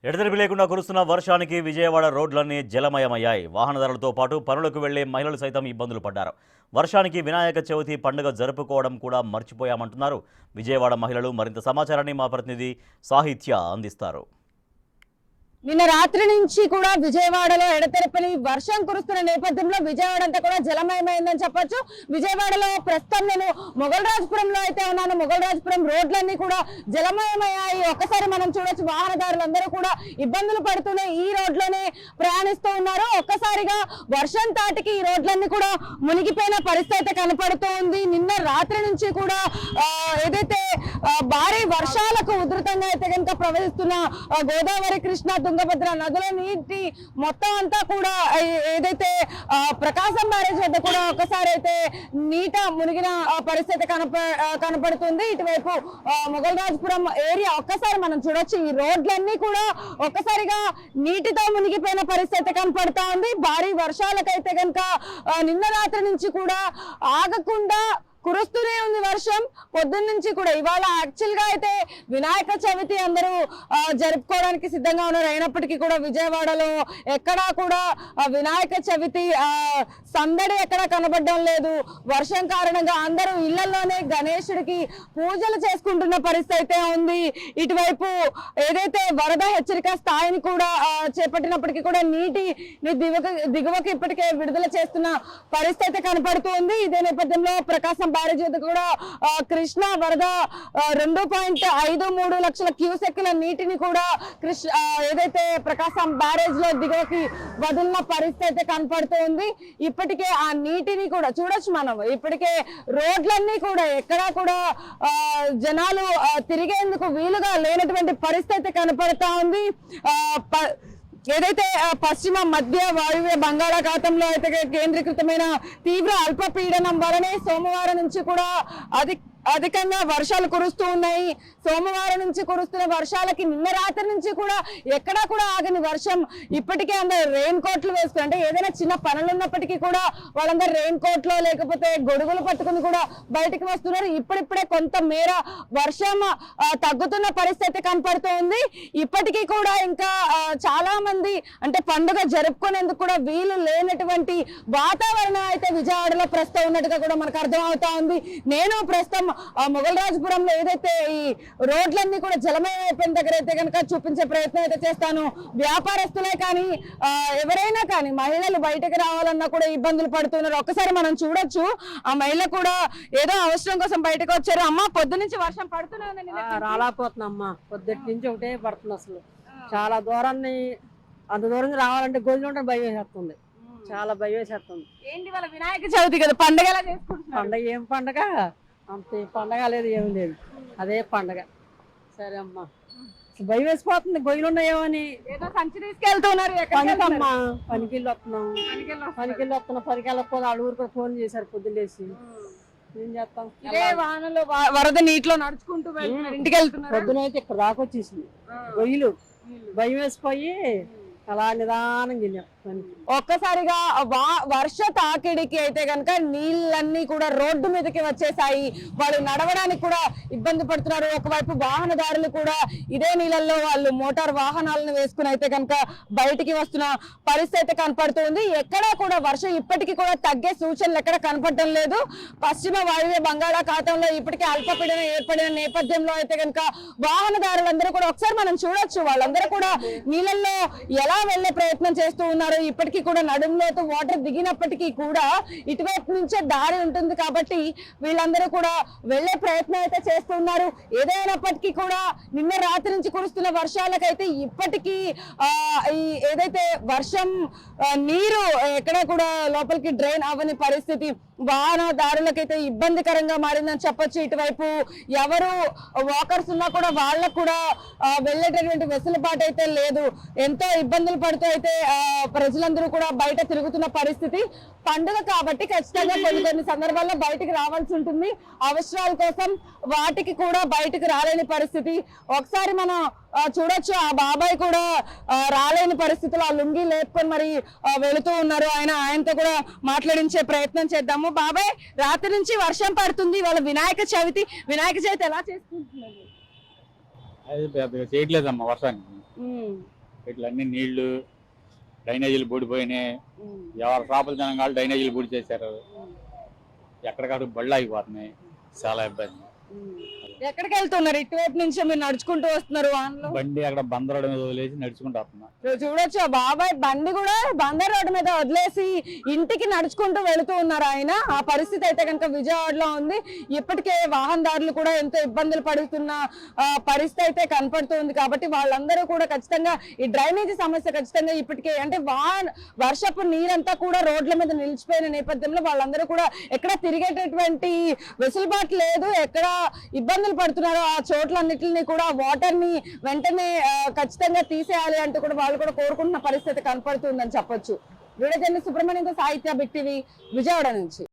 ఎడతెరిపి లేకుండా కురుస్తున్న వర్షానికి విజయవాడ రోడ్లన్నీ జలమయమయ్యాయి. వాహనదారులతో పాటు పనులకు వెళ్లే మహిళలు సైతం ఇబ్బందులు పడ్డారు. వర్షానికి వినాయక చవితి పండుగ జరుపుకోవడం కూడా మర్చిపోయామంటున్నారు విజయవాడ మహిళలు. మరింత సమాచారాన్ని మా ప్రతినిధి సాహిత్య అందిస్తారు. నిన్న రాత్రి నుంచి కూడా విజయవాడలో ఎడతెరపని వర్షం కురుస్తున్న నేపథ్యంలో విజయవాడ అంతా కూడా జలమయమైందని చెప్పొచ్చు. విజయవాడలో ప్రస్తుతం నేను మొగల్రాజపురంలో అయితే ఉన్నాను. మొగల్రాజపురం రోడ్లన్నీ కూడా జలమయమయ్యాయి. ఒక్కసారి మనం చూడొచ్చు, వాహనదారులందరూ కూడా ఇబ్బందులు పడుతూనే ఈ రోడ్లోనే ప్రయాణిస్తూ ఉన్నారు. ఒక్కసారిగా వర్షం తాటికి ఈ రోడ్లన్నీ కూడా మునిగిపోయిన పరిస్థితి కనపడుతూ ఉంది. నిన్న రాత్రి నుంచి కూడా ఏదైతే భారీ వర్షాలకు ఉధృతంగా అయితే కనుక ప్రవహిస్తున్న గోదావరి, కృష్ణ, తుంగభద్ర నదుల నీటి మొత్తం అంతా కూడా ఏదైతే ప్రకాశం బ్యారేజ్ వద్ద కూడా ఒకసారి అయితే నీట మునిగిన పరిస్థితి కనపడుతుంది. ఇటువైపు మొగల్రాజపురం ఏరియా ఒక్కసారి మనం చూడొచ్చు, ఈ రోడ్లన్నీ కూడా ఒక్కసారిగా నీటితో మునిగిపోయిన పరిస్థితి కనపడుతా ఉంది. భారీ వర్షాలకైతే కనుక నిన్న రాత్రి నుంచి కూడా ఆగకుండా కురుస్తూనే ఉంది వర్షం. పొద్దున్న నుంచి కూడా ఇవాళ యాక్చువల్ గా అయితే వినాయక చవితి అందరూ జరుపుకోవడానికి సిద్ధంగా ఉన్నారు. అయినప్పటికీ కూడా విజయవాడలో ఎక్కడా కూడా వినాయక చవితి సందడి ఎక్కడా కనబడడం లేదు. వర్షం కారణంగా అందరూ ఇళ్లలోనే గణేశుడికి పూజలు చేసుకుంటున్న పరిస్థితి అయితే ఉంది. ఇటువైపు ఏదైతే వరద హెచ్చరిక స్థాయిని కూడా చేపట్టినప్పటికీ కూడా నీటి దిగువకి ఇప్పటికే విడుదల చేస్తున్న పరిస్థితి కనపడుతుంది. ఇదే నేపథ్యంలో ప్రకాశం బ్యారేజ్ వద్ద కూడా కృష్ణా వరద 2.53 లక్షల క్యూసెక్ల నీటిని కూడా ఏదైతే ప్రకాశం బ్యారేజ్ లో దిగువకి వదిలిన పరిస్థితి కనపడుతుంది. ఇప్పటికే ఆ నీటిని కూడా చూడొచ్చు మనం. ఇప్పటికే రోడ్లన్నీ కూడా ఎక్కడా కూడా జనాలు తిరిగేందుకు వీలుగా లేనటువంటి పరిస్థితి కనపడతా ఉంది. ఏదైతే పశ్చిమ మధ్య వాయువ్య బంగాళాఖాతంలో అయితే కేంద్రీకృతమైన తీవ్ర అల్పపీడనం వలనే సోమవారం నుంచి కూడా అధికంగా వర్షాలు కురుస్తూ ఉన్నాయి. సోమవారం నుంచి కురుస్తున్న వర్షాలకి నిన్న రాత్రి నుంచి కూడా ఎక్కడా కూడా ఆగని వర్షం. ఇప్పటికే అందరు రెయిన్ కోట్లు వేసుకుని, అంటే ఏదైనా చిన్న పనులు ఉన్నప్పటికీ కూడా వాళ్ళందరూ రెయిన్ కోట్లో లేకపోతే గొడుగులు పట్టుకుని కూడా బయటికి వస్తున్నారు. ఇప్పుడిప్పుడే కొంత మేర వర్షం తగ్గుతున్న పరిస్థితి కనపడుతూ ఉంది. ఇప్పటికీ కూడా ఇంకా చాలా మంది అంటే పండుగ జరుపుకునేందుకు కూడా వీలు లేనటువంటి వాతావరణం అయితే విజయవాడలో ప్రస్తుతం ఉన్నట్టుగా కూడా మనకు అర్థం అవుతా ఉంది. నేను ప్రస్తుతం మొగల్రాజపురంలో ఏదైతే ఈ రోడ్లన్నీ కూడా జలమయం అయిపోయిన దగ్గర అయితే కనుక చూపించే ప్రయత్నం అయితే చేస్తాను. వ్యాపారస్తులే కానీ ఎవరైనా కానీ మహిళలు బయటకు రావాలన్నా కూడా ఇబ్బందులు పడుతున్నారు. ఒక్కసారి మనం చూడొచ్చు, ఆ మహిళ కూడా ఏదో అవసరం కోసం బయటకు వచ్చారు. అమ్మ పొద్దు నుంచి వర్షం పడుతున్నాయి, రాలేకపోతున్నా అమ్మ. పొద్దుటి నుంచి ఒకటే పడుతుంది. అసలు చాలా దూరాన్ని అంత దూరం రావాలంటే గోధులు ఉంటే భయం వేసేస్తుంది, చాలా భయం వేసేస్తుంది. ఏంటి వాళ్ళ వినాయక చవితి కదా, పండుగ ఎలా చేసుకుంటున్నారు? పండగ ఏం పండగ, అంత పండగ లేదు, ఏం లేదు, అదే పండగ. సరే అమ్మా, భయం వేసిపోతుంది, గొయ్యలు ఉన్నాయేమో అని. ఏదో సంచి తీసుకెళ్తున్నారు. పనికమ్మా, పనికిళ్ళు వస్తున్నాం, పనికి వెళ్ళకపోతే వాళ్ళ ఊరు కూడా ఫోన్ చేశారు పొద్దులేసి. ఏం చేస్తాం, వానలో వరద నీటిలో నడుచుకుంటూ ఇంటికి వెళ్తున్నారు. పొద్దునైతే ఇక్కడ రాకొచ్చేసింది గొయ్యలు, భయం వేసిపోయి అలా నిదానం ఒక్కసారిగా వర్ష తాకిడికి అయితే కనుక నీళ్ళన్నీ కూడా రోడ్డు మీదకి వచ్చేసాయి. వాళ్ళు నడవడానికి కూడా ఇబ్బంది పడుతున్నారు. ఒకవైపు వాహనదారులు కూడా ఇదే నీళ్ళల్లో వాళ్ళు మోటార్ వాహనాలను వేసుకుని అయితే కనుక బయటికి వస్తున్న పరిస్థితి కనపడుతుంది. ఎక్కడా కూడా వర్షం ఇప్పటికీ కూడా తగ్గే సూచనలు ఎక్కడ కనపడటం లేదు. పశ్చిమ వాయువ్య బంగాళాఖాతంలో ఇప్పటికే అల్పపీడనం ఏర్పడిన నేపథ్యంలో అయితే కనుక వాహనదారులందరూ కూడా ఒకసారి మనం చూడొచ్చు, వాళ్ళందరూ కూడా నీళ్ళల్లో ఎలా వెళ్లే ప్రయత్నం చేస్తూ ఉన్నారు. ఇప్పటికీ కూడా నడుములోతు వాటర్ దిగినప్పటికీ కూడా ఇటువైపు నుంచే దారి ఉంటుంది కాబట్టి వీళ్ళందరూ కూడా వెళ్లే ప్రయత్నం అయితే చేస్తున్నారు. ఏదైనప్పటికీ కూడా నిన్న రాత్రి నుంచి కురుస్తున్న వర్షాలకైతే ఇప్పటికీ ఏదైతే వర్షం నీరు ఎక్కడ కూడా లోపలికి డ్రైన్ అవ్వని పరిస్థితి, వాహనదారులకైతే ఇబ్బందికరంగా మారిందని చెప్పొచ్చు. ఇటువైపు ఎవరు వాకర్స్ ఉన్నా కూడా వాళ్ళకు కూడా వెళ్ళేటటువంటి వెసులుబాటు అయితే లేదు. ఎంతో ఇబ్బందులు పడుతూ అయితే ప్రజలందరూ కూడా బయట తిరుగుతున్న పరిస్థితి. పండుగ కాబట్టి ఖచ్చితంగా కొన్ని సందర్భాల్లో బయటికి రావాల్సి ఉంటుంది. అవసరాల కోసం వాటికి కూడా బయటకు రాలేని పరిస్థితి. ఒకసారి మనం చూడొచ్చు, ఆ బాబాయ్ కూడా రాలేని పరిస్థితులు ఆ లుంగి లేపుకొని మరి వెళుతూ ఉన్నారు. ఆయనతో కూడా మాట్లాడించే ప్రయత్నం చేద్దాము. బాబాయ్, రాత్రి నుంచి వర్షం పడుతుంది, వాళ్ళ వినాయక చవితి ఎలా చేసుకుంటున్నారు? చేయట్లేదమ్మా వర్షానికి. ఇట్లా అన్ని నీళ్లు డ్రైనేజీలు బూడిపోయినాయి. ఎవరు షాపులు జనం డ్రైనేజీలు బూడి చేశారు. ఎక్కడికక్కడ బళ్ళు ఆగిపోతున్నాయి. చాలా ఇబ్బంది. ఎక్కడికి వెళ్తున్నారు? ఇటువైపు నుంచి మీరు నడుచుకుంటూ వస్తున్నారు వాహనంలో. బండి అక్కడ బందర్ రోడ్డు మీద వదిలేసి నడుచుకుంటూ వస్తున్నా. చూడొచ్చు ఆ బాబాయ్ బండి కూడా బందర్ రోడ్డు మీద వదిలేసి ఇంటికి నడుచుకుంటూ వెళుతూ ఉన్నారు ఆయన. ఆ పరిస్థితి అయితే కనుక విజయవాడలో ఉంది. ఇప్పటికే వాహనదారులు కూడా ఎంతో ఇబ్బందులు పడుతున్న పరిస్థితి అయితే కనపడుతుంది. కాబట్టి వాళ్ళందరూ కూడా ఖచ్చితంగా ఈ డ్రైనేజీ సమస్య ఖచ్చితంగా ఇప్పటికే అంటే వర్షపు నీరంతా కూడా రోడ్ల మీద నిలిచిపోయిన నేపథ్యంలో వాళ్ళందరూ కూడా ఎక్కడ తిరిగేటటువంటి వెసులుబాటు లేదు. ఎక్కడ ఇబ్బందులు పడుతున్నారో ఆ చోట్లన్నిటిని కూడా వాటర్ ని వెంటనే ఖచ్చితంగా తీసేయాలి అంటూ కూడా వాళ్ళు కూడా కోరుకుంటున్న పరిస్థితి కనపడుతుందని చెప్పొచ్చు. వీడియో జర్నలిస్ట్ సుబ్రహ్మణ్యంతో సాహిత్య బిగ్ టీవీ విజయవాడ నుంచి.